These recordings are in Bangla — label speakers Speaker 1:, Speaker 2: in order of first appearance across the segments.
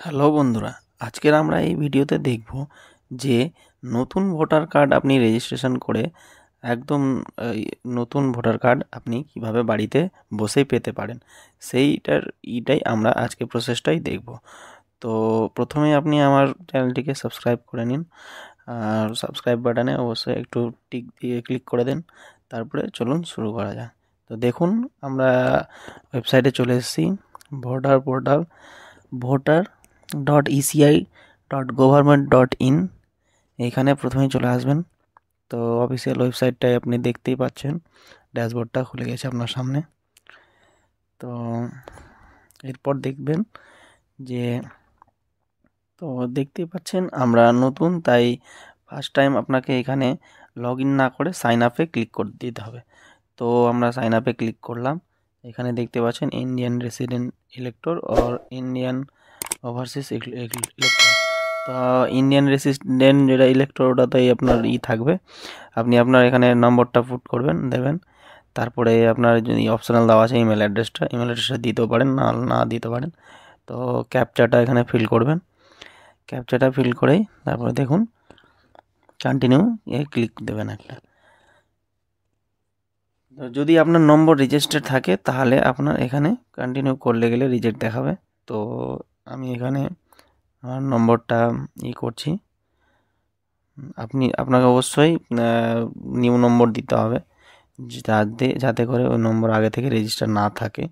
Speaker 1: হ্যালো বন্ধুরা, আজকের আমরা এই ভিডিওতে দেখব যে নতুন ভোটার কার্ড আপনি রেজিস্ট্রেশন করে একদম এই নতুন ভোটার কার্ড আপনি কিভাবে বাড়িতে বসেই পেতে পারেন এইটাই আমরা আজকে প্রসেসটাই দেখব। তো প্রথমে আপনি আমার চ্যানেলটিকে সাবস্ক্রাইব করে নিন, আর সাবস্ক্রাইব বাটনে অবশ্যই একটু টিক দিয়ে ক্লিক করে দেন। তারপরে চলুন শুরু করা যাক। তো দেখুন, আমরা ওয়েবসাইটে চলে এসেছি। voter.eci.government.in এইখানে প্রথমেই চলে আসবেন। তো অফিসিয়াল ওয়েবসাইটটাই আপনি দেখতেই পাচ্ছেন, ড্যাশবোর্ডটা খুলে গেছে আপনার সামনে। তো এরপর দেখবেন যে, তো দেখতেই পাচ্ছেন আমরা নতুন, তাই ফার্স্ট টাইম আপনাকে এখানে লগ ইন না করে সাইন আপে ক্লিক করে দিতে হবে। তো আমরা সাইন আপে ক্লিক করলাম। এখানে দেখতে পাচ্ছেন Indian resident elector or Indian overseas elector. তো ইন্ডিয়ান রেসিডেন্ট যেটা ইলেক্টর, ওটাতেই আপনার থাকবে। আপনি আপনার এখানে নম্বরটা পুট করবেন, দেবেন। তারপরে আপনার যদি অপশনাল দেওয়া আছে ইমেল অ্যাড্রেসটা দিতেও পারেন, না দিতে পারেন। তো ক্যাপচাটা এখানে ফিল করবেন। ক্যাপচাটা ফিল করেই তারপরে দেখুন কন্টিনিউ ক্লিক দেবেন একটা। তো যদি আপনার নম্বর রেজিস্টার থাকে তাহলে আপনার এখানে কন্টিনিউ করলে গেলে রিজেক্ট দেখাবে। তো আমি এখানে আমার নম্বরটা করছি। আপনাকে অবশ্যই নিউ নম্বর দিতে হবে, যাতে করে ওই নম্বর আগে থেকে রেজিস্টার না থাকে।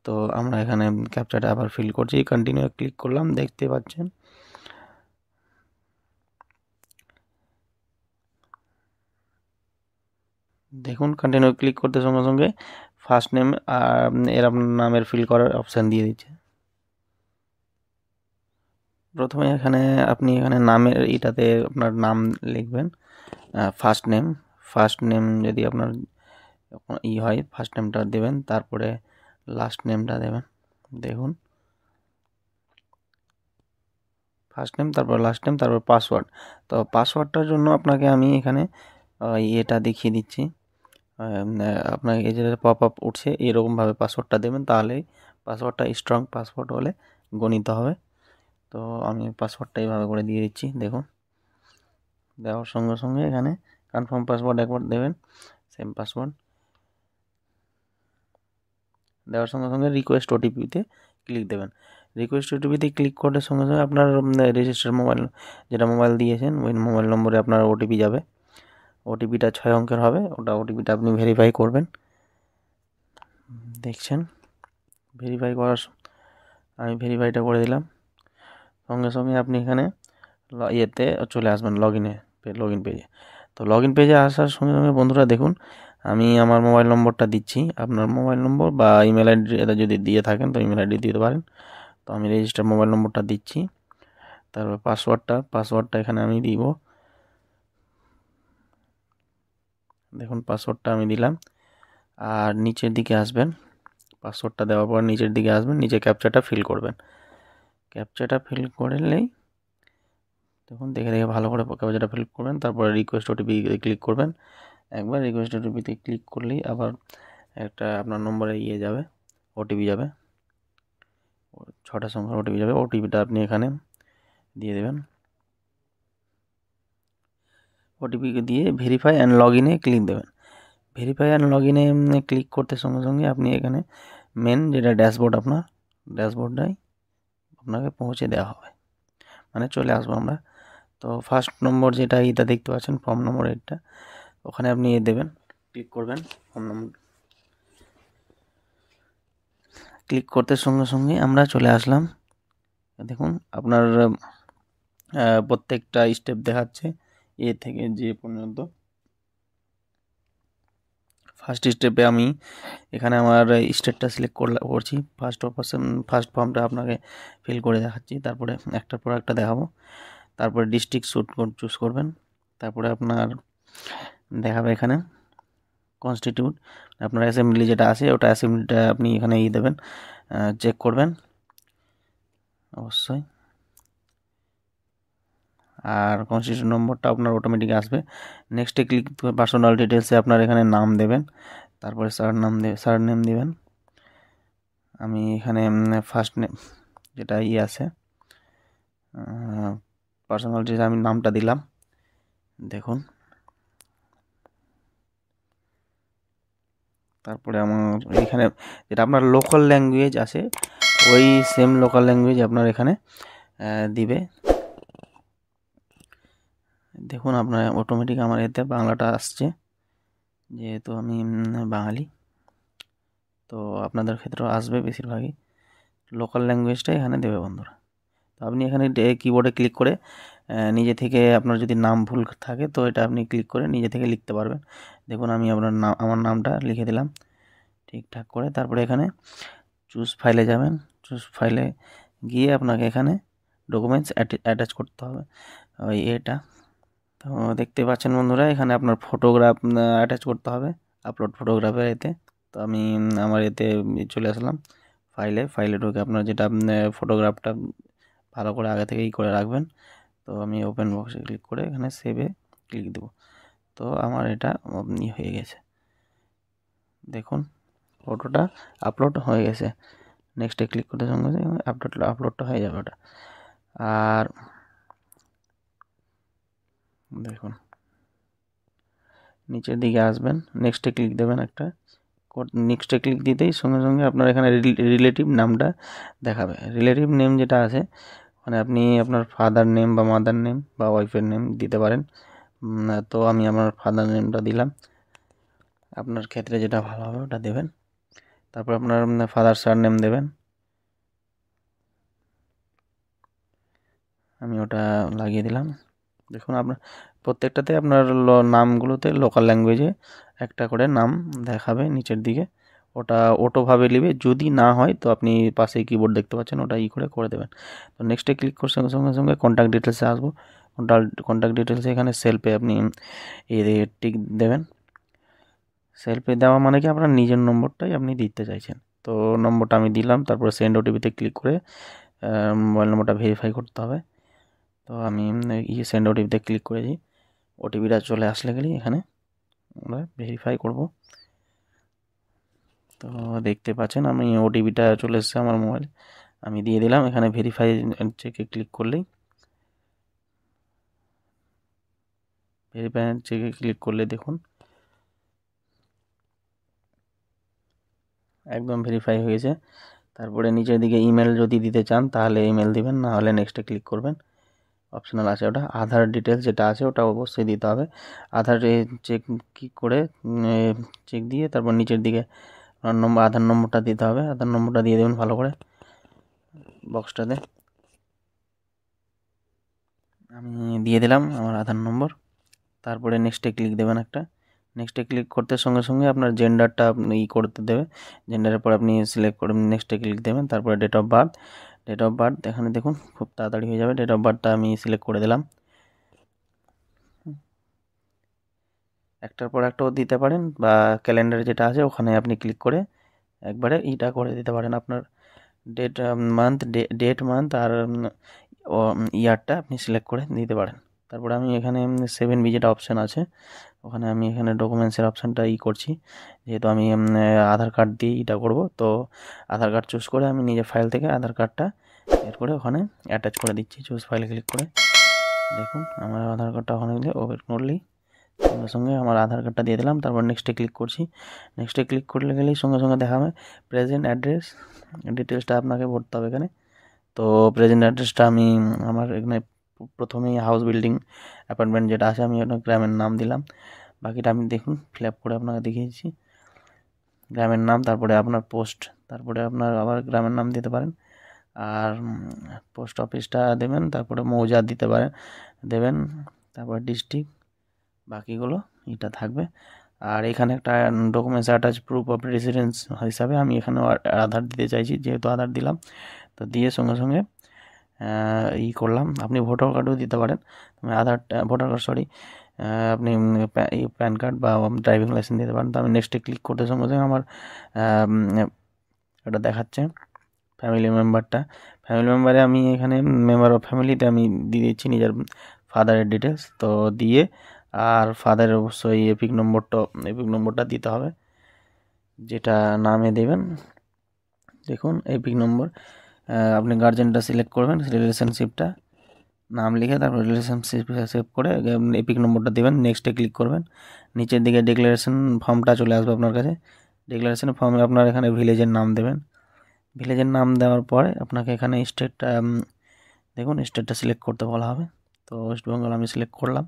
Speaker 1: তো আমরা এখানে ক্যাপচাটা আবার ফিল করছি, কন্টিনিউ ক্লিক করলাম, দেখতে পাচ্ছেন। দেখুন কন্টিনিউ ক্লিক করতে সঙ্গে সঙ্গে ফার্স্ট নেম আর এর আপনার নামের ফিল করার অপশান দিয়ে দিচ্ছে। প্রথমে আপনি এখানে নামের এটাতে আপনার নাম লিখবেন, ফার্স্ট নেম যদি আপনার হয় ফার্স্ট নেমটা দেবেন, তারপরে লাস্ট নেমটা দেবেন। দেখুন ফার্স্ট নেম, তারপর লাস্ট নেম, তারপর পাসওয়ার্ড। তো পাসওয়ার্ডটার জন্য আপনাকে আমি এখানে এটা দেখিয়ে দিচ্ছি। আপনাকে এই যে পপ আপ উঠছে, এরকমভাবে পাসওয়ার্ডটা দেবেন, তাহলেই পাসওয়ার্ডটা স্ট্রং পাসওয়ার্ড হলে গণিত হবে। তো আমি পাসওয়ার্ডটা এইভাবে করে দিয়ে দিচ্ছি। দেখুন, দেওয়ার সঙ্গে সঙ্গে এখানে কনফার্ম পাসওয়ার্ড একবার দেবেন, সেম পাসওয়ার্ড দেওয়ার সঙ্গে সঙ্গে রিকোয়েস্ট ওটিপিতে ক্লিক দেবেন। রিকোয়েস্ট ওটিপিতে ক্লিক করার সঙ্গে সঙ্গে আপনার রেজিস্টার মোবাইল, যেটা মোবাইল দিয়েছেন ওই মোবাইল নম্বরে আপনার ওটিপি যাবে। ওটিপিটা 6 অঙ্কের হবে, ওটিপিটা আপনি ভেরিফাই করবেন। দেখছেন ভেরিফাই আমি ভেরিফাইটা করে দিলাম। সঙ্গে সঙ্গে আপনি এখানে ইয়েতে চলে আসবেন, লগ ইন পেজে। তো লগ ইন পেজে আসার সঙ্গে সঙ্গে বন্ধুরা দেখুন, আমি আমার মোবাইল নম্বরটা দিচ্ছি। আপনার মোবাইল নম্বর বা ইমেল আইডি এটা যদি দিয়ে থাকেন তো ইমেল আইডি দিতে পারেন। তো আমি রেজিস্টার মোবাইল নম্বরটা দিচ্ছি। তারপর পাসওয়ার্ডটা এখানে আমি দিব। দেখুন পাসওয়ার্ডটা আমি দিলাম। আর নিচের দিকে আসবেন, পাসওয়ার্ডটা দেওয়ার পর নিচের দিকে আসবেন, নিচে ক্যাপচাটা ফিল করবেন। ক্যাপচাটা ফিল করলেই দেখুন দেখে ভালো করে ক্যাপচাটা ফিল করবেন। তারপরে রিকোয়েস্ট ওটিপি ক্লিক করবেন। একবার রিকোয়েস্ট ওটিপিতে ক্লিক করলেই আবার একটা আপনার নম্বরে যাবে, ওটিপি যাবে, 6টা সংখ্যার ওটিপি যাবে। ওটিপিটা আপনি এখানে দিয়ে দেবেন। ওটিপিকে দিয়ে ভেরিফাই অ্যান্ড লগ ইনে ক্লিক দেবেন। ভেরিফাই অ্যান্ড লগ ইনে ক্লিক করতে সঙ্গে সঙ্গে আপনি এখানে মেন যেটা আপনার ড্যাশবোর্ডটাই আপনাকে পৌঁছে দেওয়া হবে, মানে চলে আসবো আমরা। তো ফার্স্ট নম্বর যেটা দেখতে পাচ্ছেন ফর্ম নম্বর এটা, ওখানে আপনি দেবেন, ক্লিক করবেন। ফর্ম নম্বর ক্লিক করতে সঙ্গে সঙ্গে আমরা চলে আসলাম। দেখুন আপনার প্রত্যেকটা স্টেপ দেখাচ্ছে থেকে যে পর্যন্ত। ফার্স্ট স্টেপে আমি এখানে আমার স্টেটটা সিলেক্ট করছি। ফার্স্ট ফর্মটা আপনাকে ফিল করে দেখাচ্ছি, তারপরে একটার পর একটা দেখাবো। তারপরে ডিস্ট্রিক্ট চুজ করবেন। তারপরে আপনার দেখাবে এখানে কনস্টিটিউট, আপনার অ্যাসেম্বলি যেটা আছে ওটা অ্যাসেম্বলিটা আপনি এখানে দেবেন, চেক করবেন অবশ্যই। আর কনস্টিটিউশন নম্বরটা আপনার অটোমেটিক আসবে। নেক্সটে ক্লিক পার্সোনাল ডিটেলসে আপনার এখানে নাম দেবেন, তারপরে সার নেম দেবেন। আমি এখানে ফার্স্ট নেম যেটা আছে পার্সোনাল ডিটেলস আমি নামটা দিলাম। দেখুন, তারপরে আমার এখানে যেটা আপনার লোকাল ল্যাঙ্গুয়েজ আছে ওই সেম লোকাল ল্যাঙ্গুয়েজ আপনার এখানে দিবে। দেখুন আপনার অটোমেটিক আমার এতে বাংলাটা আসছে, যেহেতু আমি বাঙালি, তো আপনাদের ক্ষেত্রেও আসবে বেশিরভাগই। লোকাল ল্যাঙ্গুয়েজটা এখানে দেবে বন্ধুরা। তো আপনি এখানে কিবোর্ডে ক্লিক করে নিজে থেকে আপনার যদি নাম ভুল থাকে তো এটা আপনি ক্লিক করে নিজে থেকে লিখতে পারবেন। দেখুন আমি আমার নামটা লিখে দিলাম ঠিকঠাক করে। তারপরে এখানে চুজ ফাইলে যাবেন, চুজ ফাইলে গিয়ে আপনাকে এখানে ডকুমেন্টস অ্যাটাচ করতে হবে, ওই এটা। তো দেখতে পাচ্ছেন বন্ধুরা এখানে আপনার ফটোগ্রাফ অ্যাটাচ করতে হবে, আপলোড ফটোগ্রাফের এতে। তো আমি আমার এতে চলে আসলাম ফাইলে ঢুকে আপনার যেটা ফটোগ্রাফটা ভালো করে আগে থেকেই করে রাখবেন। তো আমি ওপেন বক্সে ক্লিক করে এখানে সেভে ক্লিক দেব। তো আমার এটা হয়ে গেছে, দেখুন ফটোটা আপলোড হয়ে গেছে। নেক্সটে ক্লিক করতে সঙ্গে সঙ্গে আপলোডটা হয়ে যাবে ওটা। আর দেখুন নিচের দিকে আসবেন, নেক্সটে ক্লিক দেবেন একটা, নেক্সটে ক্লিক দিতেই সঙ্গে সঙ্গে আপনার এখানে রিলেটিভ নামটা দেখাবে। রিলেটিভ নেম যেটা আছে মানে আপনি আপনার ফাদার নেম বা মাদার নেম বা ওয়াইফের নেম দিতে পারেন। তো আমি আমার ফাদার নেমটা দিলাম, আপনার ক্ষেত্রে যেটা ভালো হবে ওটা দেবেন। তারপর আপনার ফাদার সার নেম দেবেন, আমি ওটা লাগিয়ে দিলাম। দেখুন আপনার প্রত্যেকটাতে আপনার নামগুলোতে লোকাল ল্যাঙ্গুয়েজে একটা করে নাম দেখাবে নিচের দিকে, ওটা অটোভাবে নেবে। যদি না হয় তো আপনি পাশে কিবোর্ড দেখতে পাচ্ছেন ওটা করে দেবেন। তো নেক্সটে ক্লিক করে সঙ্গে সঙ্গে সঙ্গে কন্ট্যাক্ট ডিটেলসে আসবো। কন্ট্যাক্ট ডিটেলসে এখানে সেলফে আপনি এই টিক দেবেন। সেলফে দেওয়া মানে কি আপনার নিজের নম্বরটাই আপনি দিতে চাইছেন। তো নম্বরটা আমি দিলাম, তারপরে সেন্ড ওটিপিতে ক্লিক করে মোবাইল নম্বরটা ভেরিফাই করতে হবে। তো আমি সেন্ড ওটিপিতে ক্লিক করেছি, ওটিপিটা চলে আসলে গেলেই এখানে আমরা ভেরিফাই করব। তো দেখতে পাচ্ছেন আমি ওটিপিটা চলে এসেছে আমার মোবাইলে, আমি দিয়ে দিলাম। এখানে ভেরিফাই চেকে ক্লিক করলেই দেখুন একদম ভেরিফাই হয়েছে। তারপরে নিচের দিকে ইমেল যদি দিতে চান তাহলে ইমেল দিবেন, না হলে নেক্সটে ক্লিক করবেন। অপশনাল আছে ওটা। আধার ডিটেলস যেটা আছে ওটা অবশ্যই দিতে হবে। আধার চেক কি করে চেক দিয়ে তারপর নিচের দিকে আধার নম্বরটা দিতে হবে। আধার নম্বরটা দিয়ে দেবেন ভালো করে বক্সটাতে। আমি দিয়ে দিলাম আমার আধার নম্বর। তারপরে নেক্সটে ক্লিক দেবেন একটা। নেক্সটে ক্লিক করতে সঙ্গে সঙ্গে আপনার জেন্ডারটা আপনি করতে দেবে। জেন্ডারের পর আপনি সিলেক্ট করে নেক্সটে ক্লিক দেবেন। তারপরে ডেট অফ বার্থ এখানে দেখুন খুব তাড়াতাড়ি হয়ে যাবে। ডেট অফ বার্থটা আমি সিলেক্ট করে দিলাম। একটার পর একটাও দিতে পারেন বা ক্যালেন্ডার যেটা আছে ওখানে আপনি ক্লিক করে একবারে ইটা করে দিতে পারেন। আপনার ডেট মান্থ আর ইয়ারটা আপনি সিলেক্ট করে দিতে পারেন। তারপরে আমি এখানে 7B যেটা অপশান আছে ওখানে আমি এখানে ডকুমেন্টসের অপশানটা করছি, যেহেতু আমি আধার কার্ড দিয়ে এটা করব। তো আধার কার্ড চুজ করে আমি নিজের ফাইল থেকে আধার কার্ডটা এর করে ওখানে অ্যাটাচ করে দিচ্ছি। চুজ ফাইলে ক্লিক করে দেখুন আমার আধার কার্ডটা ওখানে দিলে ওপেন করলেই সঙ্গে সঙ্গে আমার আধার কার্ডটা দিয়ে দিলাম। তারপর নেক্সটে ক্লিক করছি। নেক্সটে ক্লিক করলে গেলেই সঙ্গে সঙ্গে দেখাবে প্রেজেন্ট অ্যাড্রেস ডিটেলসটা আপনাকে ভরতে হবে এখানে। তো প্রেজেন্ট অ্যাড্রেসটা আমি আমার এখানে প্রথমেই হাউস বিল্ডিং অ্যাপার্টমেন্ট যেটা আছে আমি ওটা গ্রামের নাম দিলাম। বাকিটা আমি দেখুন ফিল আপ করে আপনাকে দেখিয়েছি। গ্রামের নাম, তারপরে আপনার পোস্ট, তারপরে আপনার আবার গ্রামের নাম দিতে পারেন। আর পোস্ট অফিসটা দেবেন, তারপরে মৌজা দিতে পারেন দেবেন, তারপর ডিস্ট্রিক্ট, বাকিগুলো এটা থাকবে। আর এখানে একটা documents attach proof of residence হিসাবে আমি এখানে আধার দিতে চাইছি, যেহেতু আধার দিলাম। তো দিয়ে সঙ্গে সঙ্গে করলাম। আপনি ভোটার কার্ডও দিতে পারেন, ভোটার কার্ড আপনি প্যান কার্ড বা ড্রাইভিং লাইসেন্স দিতে পারেন। তো আমি নেক্সটে ক্লিক করতে সঙ্গে সঙ্গে আমার এটা দেখাচ্ছে ফ্যামিলি মেম্বারে আমি এখানে মেম্বার অফ ফ্যামিলিতে আমি দিয়ে দিচ্ছি নিজের ফাদারের ডিটেলস। তো দিয়ে আর ফাদারের অবশ্যই এপিক নম্বরটা দিতে হবে, যেটা নামে দেবেন। দেখুন এপিক নম্বর আপনি গার্জেনটা সিলেক্ট করবেন, রিলেশনশিপটা নাম লিখে তারপর রিলেশনশিপ সেভ করে এপিক নম্বরটা দেবেন, নেক্সটে ক্লিক করবেন। নিচের দিকে ডিক্লারেশন ফর্মটা চলে আসবে আপনার কাছে। ডিক্লারেশন ফর্মে আপনার এখানে ভিলেজের নাম দেবেন। ভিলেজের নাম দেওয়ার পরে আপনাকে এখানে স্টেটটা দেখুন স্টেটটা সিলেক্ট করতে বলা হবে। তো ওয়েস্ট বেঙ্গল আমি সিলেক্ট করলাম,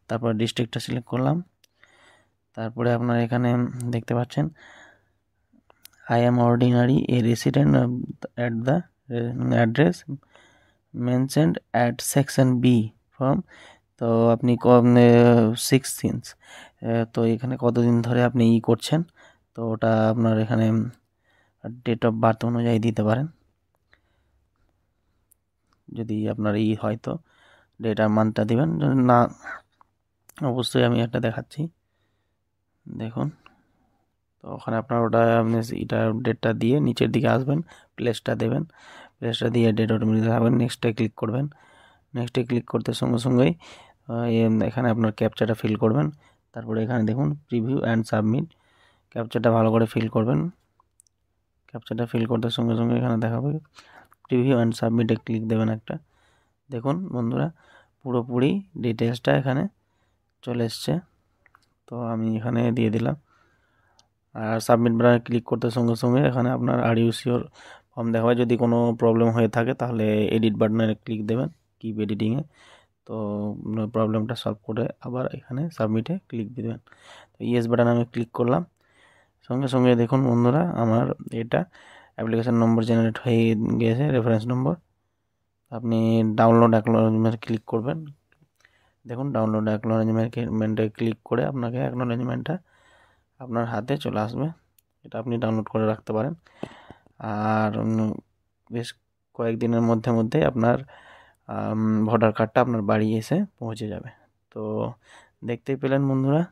Speaker 1: তারপর ডিস্ট্রিক্টটা সিলেক্ট করলাম। তারপরে আপনার এখানে দেখতে পাচ্ছেন I am ordinary a resident at the address mentioned at section B form. তো আপনি 6 তো এখানে কতদিন ধরে আপনি করছেন, তো ওটা আপনার এখানে ডেট অফ বার্থ অনুযায়ী দিতে পারেন। যদি আপনার হয় তো ডেট আর মান্থটা দিবেন, না অবশ্যই আমি একটা দেখাচ্ছি দেখুন। তো ওখানে আপনার ওটা আপনি এটা ডেটটা দিয়ে নিচের দিকে আসবেন, প্লেসটা দেবেন, প্লেসটা দিয়ে ডেট অটোমেটিক দেখাবেন। নেক্সটে ক্লিক করবেন। নেক্সটে ক্লিক করতে সঙ্গে সঙ্গেই এখানে আপনার ক্যাপচাটা ফিল করবেন। তারপরে এখানে দেখুন প্রিভিউ অ্যান্ড সাবমিট, ক্যাপচাটা ভালো করে ফিল করবেন। ক্যাপচাটা ফিল করতে সঙ্গে সঙ্গে এখানে দেখাবে প্রিভিউ অ্যান্ড সাবমিটে ক্লিক দেবেন একটা। দেখুন বন্ধুরা পুরোপুরি ডিটেলসটা এখানে চলে এসছে। তো আমি এখানে দিয়ে দিলাম। আর সাবমিট বাটনে ক্লিক করতে সঙ্গে সঙ্গে এখানে আপনার আর ইউ শিওর ফর্ম দেখাবে। যদি কোনো প্রবলেম হয়ে থাকে তাহলে এডিট বাটনে ক্লিক দেবেন, কিপ এডিটিংয়ে। তো প্রবলেমটা সলভ করে আবার এখানে সাবমিটে ক্লিক দেবেন। তো ইয়েস বাটনে আমি ক্লিক করলাম। সঙ্গে সঙ্গে দেখুন বন্ধুরা আমার এটা অ্যাপ্লিকেশান নম্বর জেনারেট হয়ে গিয়েছে, রেফারেন্স নম্বর। আপনি ডাউনলোড অ্যাকনোলেজমেন্টে ক্লিক করবেন। দেখুন ডাউনলোড অ্যাকনোলেজমেন্টে ক্লিক করে আপনাকে অ্যাকনোলেজমেন্টটা আপনার হাতে চলে আসবে। এটা আপনি ডাউনলোড করে রাখতে পারেন। আর বেশ কয়েকদিনের মধ্যে আপনার ভোটার কার্ডটা আপনার বাড়ি এসে পৌঁছে যাবে। তো দেখতেই পেলেন বন্ধুরা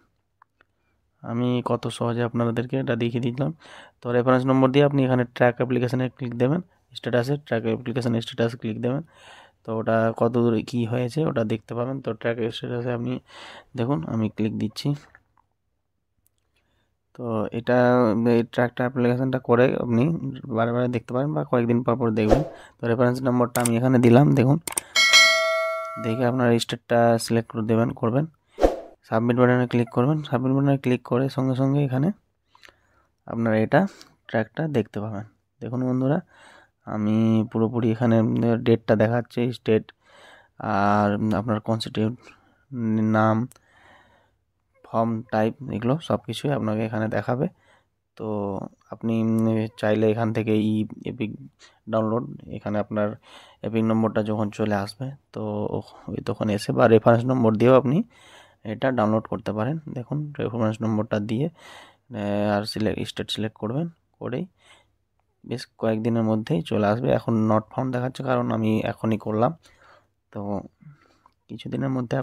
Speaker 1: আমি কত সহজে আপনাদেরকে এটা দেখিয়ে দিলাম। তো রেফারেন্স নম্বর দিয়ে আপনি এখানে ট্র্যাক অ্যাপ্লিকেশানে ক্লিক দেবেন, স্ট্যাটাসে ট্র্যাক অ্যাপ্লিকেশানে স্ট্যাটাস ক্লিক দেবেন। তো ওটা কত দূর কী হয়েছে ওটা দেখতে পাবেন। তো ট্র্যাক স্ট্যাটাসে আপনি দেখুন আমি ক্লিক দিচ্ছি। তো এটা এই ট্র্যাকটা অ্যাপ্লিকেশানটা করে আপনি বারে বারে দেখতে পারেন বা কয়েকদিন পর পর দেখবেন। তো রেফারেন্স নম্বরটা আমি এখানে দিলাম, দেখুন দেখে আপনার স্টেটটা সিলেক্ট করে করবেন। সাবমিট বাটনে ক্লিক করবেন। সাবমিট বাটনে ক্লিক করে সঙ্গে সঙ্গে এখানে আপনারা এটা ট্র্যাকটা দেখতে পাবেন। দেখুন বন্ধুরা আমি পুরোপুরি এখানে ডেটটা দেখাচ্ছে, স্টেট আর আপনার কনস্টিটিউট নাম, ফর্ম টাইপ, এগুলো সব কিছুই আপনাকে এখানে দেখাবে। তো আপনি চাইলে এখান থেকে এপিক ডাউনলোড, এখানে আপনার এপিক নম্বরটা যখন চলে আসবে তো তখন এসে বা রেফারেন্স নম্বর দিয়েও আপনি এটা ডাউনলোড করতে পারেন। দেখুন রেফারেন্স নম্বরটা দিয়ে আর স্টেট সিলেক্ট করবেন, করেই বেশ কয়েকদিনের মধ্যেই চলে আসবে। এখন নট ফাউন্ড দেখাচ্ছে কারণ আমি এখনই করলাম। তো কিছুদিনের মধ্যে